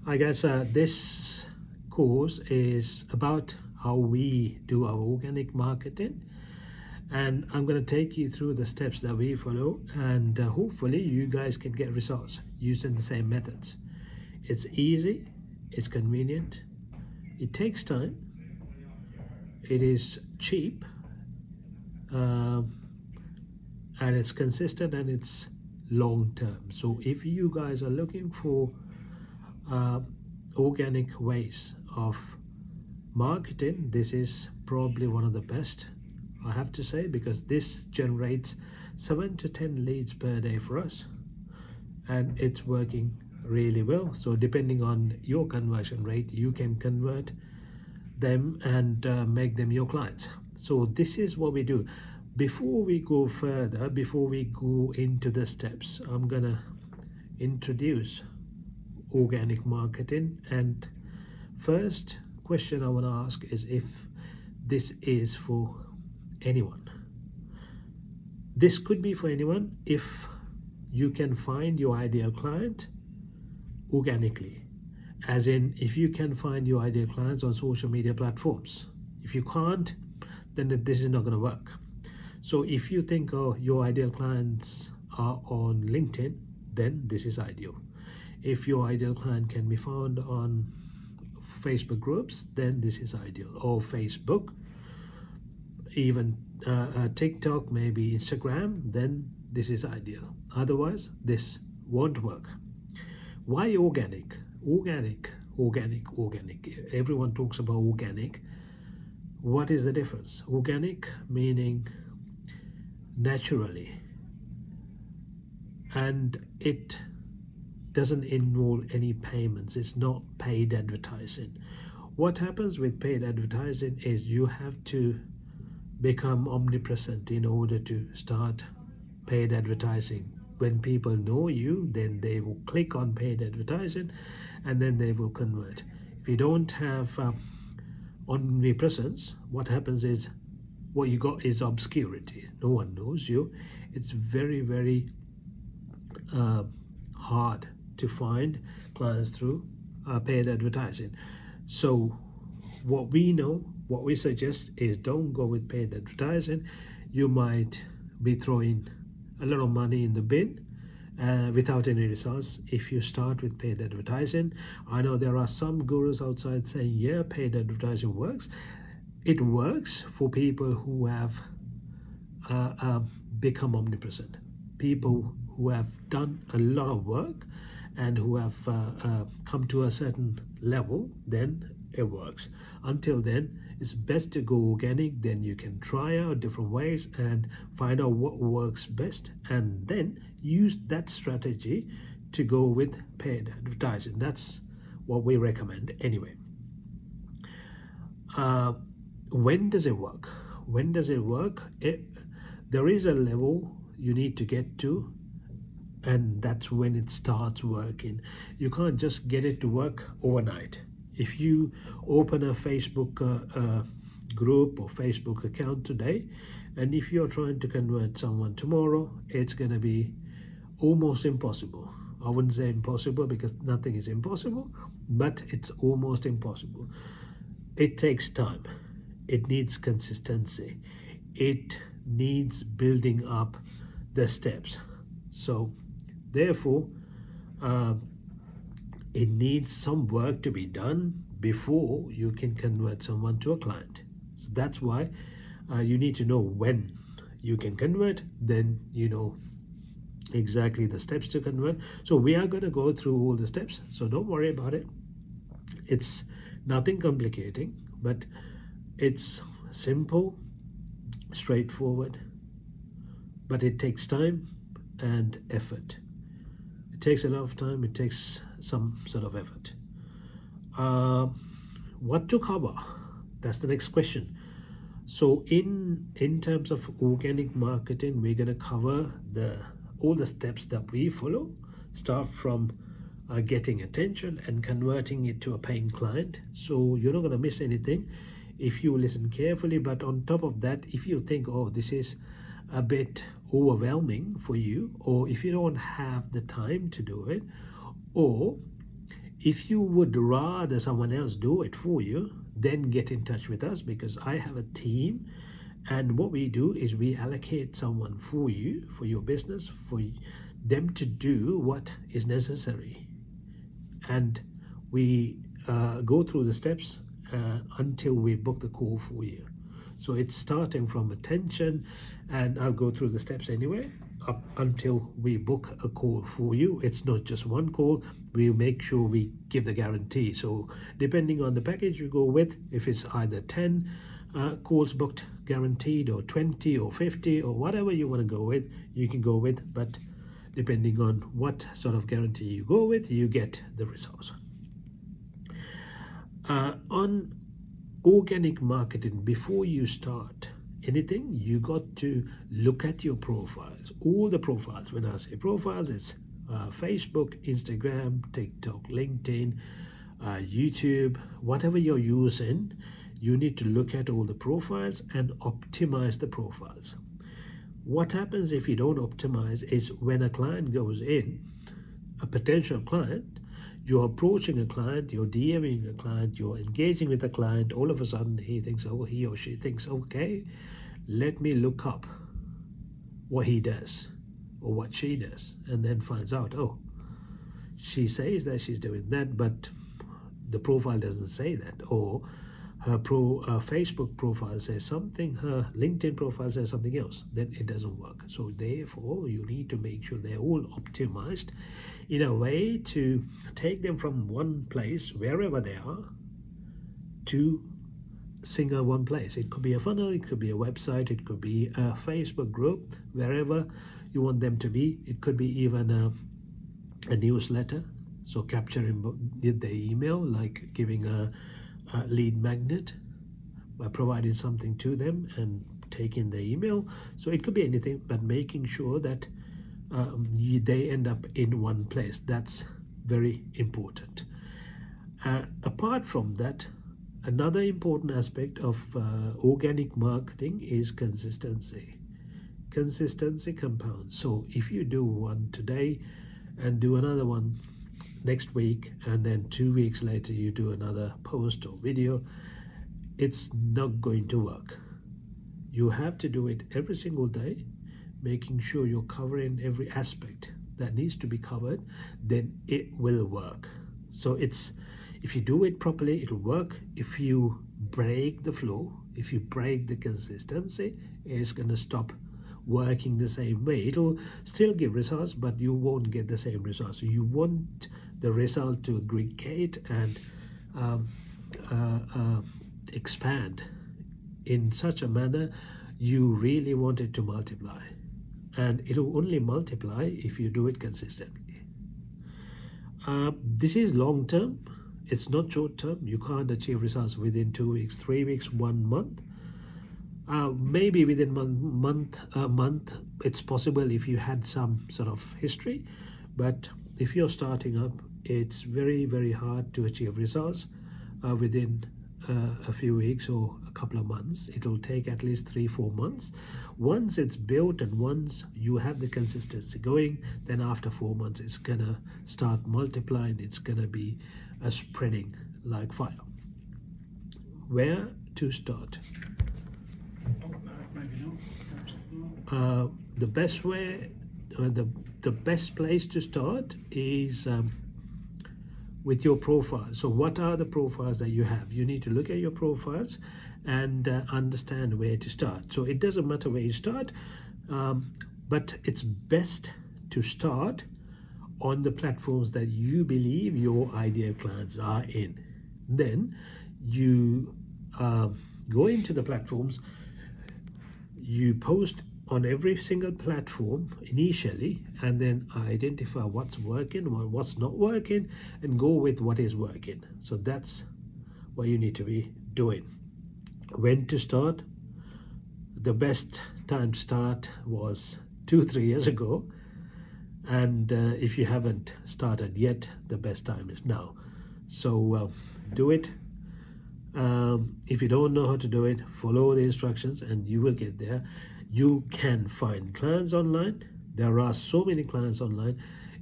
I guess this course is about how we do our organic marketing, and I'm going to take you through the steps that we follow, and hopefully you guys can get results using the same methods. It's easy, it's convenient, it takes time, it is cheap, and it's consistent, and it's long term. So if you guys are looking for organic ways of marketing, this is probably one of the best, I have to say, because this generates 7 to 10 leads per day for us, and it's working really well. So depending on your conversion rate, you can convert them and make them your clients. So this is what we do. Before we go further, before we go into the steps, I'm gonna introduce organic marketing. And first question I want to ask is if this is for anyone. This could be for anyone if you can find your ideal client organically, as in if you can find your ideal clients on social media platforms. If you can't, then this is not going to work. So if you think, oh, your ideal clients are on LinkedIn, then this is ideal. If your ideal client can be found on Facebook groups, then this is ideal. Or Facebook, even TikTok, maybe Instagram, then this is ideal. Otherwise, this won't work. Why organic? Organic. Everyone talks about organic. What is the difference? Organic meaning naturally, and it doesn't involve any payments. It's not paid advertising. What happens with paid advertising is you have to become omnipresent in order to start paid advertising. When people know you, then they will click on paid advertising, and then they will convert. If you don't have omnipresence, what happens is what you got is obscurity. No one knows you. It's very, very hard to find clients through paid advertising. So what we suggest is don't go with paid advertising. You might be throwing a lot of money in the bin without any results if you start with paid advertising. I know there are some gurus outside saying, yeah, paid advertising works. It works for people who have become omnipresent, people who have done a lot of work and who have come to a certain level. Then it works. Until then, it's best to go organic. Then you can try out different ways and find out what works best, and then use that strategy to go with paid advertising. That's what we recommend anyway. When does it work? There is a level you need to get to, and that's when it starts working. You can't just get it to work overnight. If you open a Facebook group or Facebook account today, and if you're trying to convert someone tomorrow, it's going to be almost impossible. I wouldn't say impossible because nothing is impossible, but it's almost impossible. It takes time. It needs consistency. It needs building up the steps. So therefore, it needs some work to be done before you can convert someone to a client. So that's why you need to know when you can convert, then you know exactly the steps to convert. So we are going to go through all the steps, so don't worry about it. It's nothing complicating, but it's simple, straightforward, but it takes time and effort. It takes a lot of time, it takes some sort of effort. What to cover? That's the next question. So in terms of organic marketing, we're going to cover all the steps that we follow. Start from getting attention and converting it to a paying client. So you're not going to miss anything if you listen carefully. But on top of that, if you think, oh, this is a bit overwhelming for you, or if you don't have the time to do it, or If you would rather someone else do it for you, then get in touch with us, because I have a team, and what we do is we allocate someone for you, for your business, for them to do what is necessary, and we go through the steps until we book the call for you. So it's starting from attention, and I'll go through the steps anyway up until we book a call for you. It's not just one call. We make sure we give the guarantee. So depending on the package you go with, if it's either 10 calls booked guaranteed, or 20 or 50 or whatever you want to go with, you can go with. But depending on what sort of guarantee you go with, you get the results. On organic marketing, before you start anything, you got to look at your profiles, all the profiles. When I say profiles, it's Facebook, Instagram, TikTok, LinkedIn, YouTube, whatever you're using. You need to look at all the profiles and optimize the profiles. What happens if you don't optimize is when a client goes in, a potential client, you're approaching a client, you're DMing a client, you're engaging with a client, all of a sudden he or she thinks, okay, let me look up what he does or what she does, and then finds out, oh, she says that she's doing that, but the profile doesn't say that, or her Facebook profile says something, her LinkedIn profile says something else, then it doesn't work. So therefore, you need to make sure they're all optimized in a way to take them from one place, wherever they are, to single one place. It could be a funnel, it could be a website, it could be a Facebook group, wherever you want them to be. It could be even a newsletter, so capturing the email, like giving a lead magnet by providing something to them and taking the email. So it could be anything, but making sure that they end up in one place. That's very important. Apart from that, another important aspect of organic marketing is consistency. Consistency compounds. So if you do one today and do another one next week, and then 2 weeks later you do another post or video, it's not going to work. You have to do it every single day, making sure you're covering every aspect that needs to be covered, then it will work. So if you do it properly, it'll work. If you break the flow, if you break the consistency, it's going to stop working the same way. It'll still give results, but you won't get the same results. So you want the result to aggregate and expand in such a manner you really want it to multiply, and it'll only multiply if you do it consistently. This is long term, it's not short term. You can't achieve results within 2 weeks, 3 weeks, 1 month. Maybe within a month it's possible if you had some sort of history, but if you're starting up, it's very, very hard to achieve results within a few weeks or a couple of months. It'll take at least 3-4 months. Once it's built and once you have the consistency going, then after 4 months it's gonna start multiplying. It's gonna be spreading like fire. Where to start? The best way, the best place to start is with your profile. So what are the profiles that you have? You need to look at your profiles and understand where to start. So it doesn't matter where you start, but it's best to start on the platforms that you believe your ideal clients are in. Then you go into the platforms, you post on every single platform initially, and then identify what's working or what's not working and go with what is working. So that's what you need to be doing. When to start? The best time to start was 2-3 years ago, and if you haven't started yet, the best time is now. So do it. If you don't know how to do it, follow the instructions and you will get there. You can find clients online. There are so many clients online.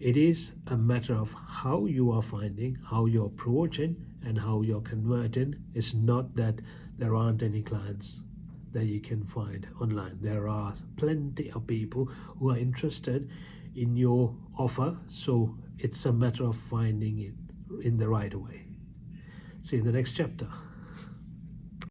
It is a matter of how you are finding, how you're approaching, and how you're converting. It's not that there aren't any clients that you can find online. There are plenty of people who are interested in your offer, so it's a matter of finding it in the right way. See you in the next chapter.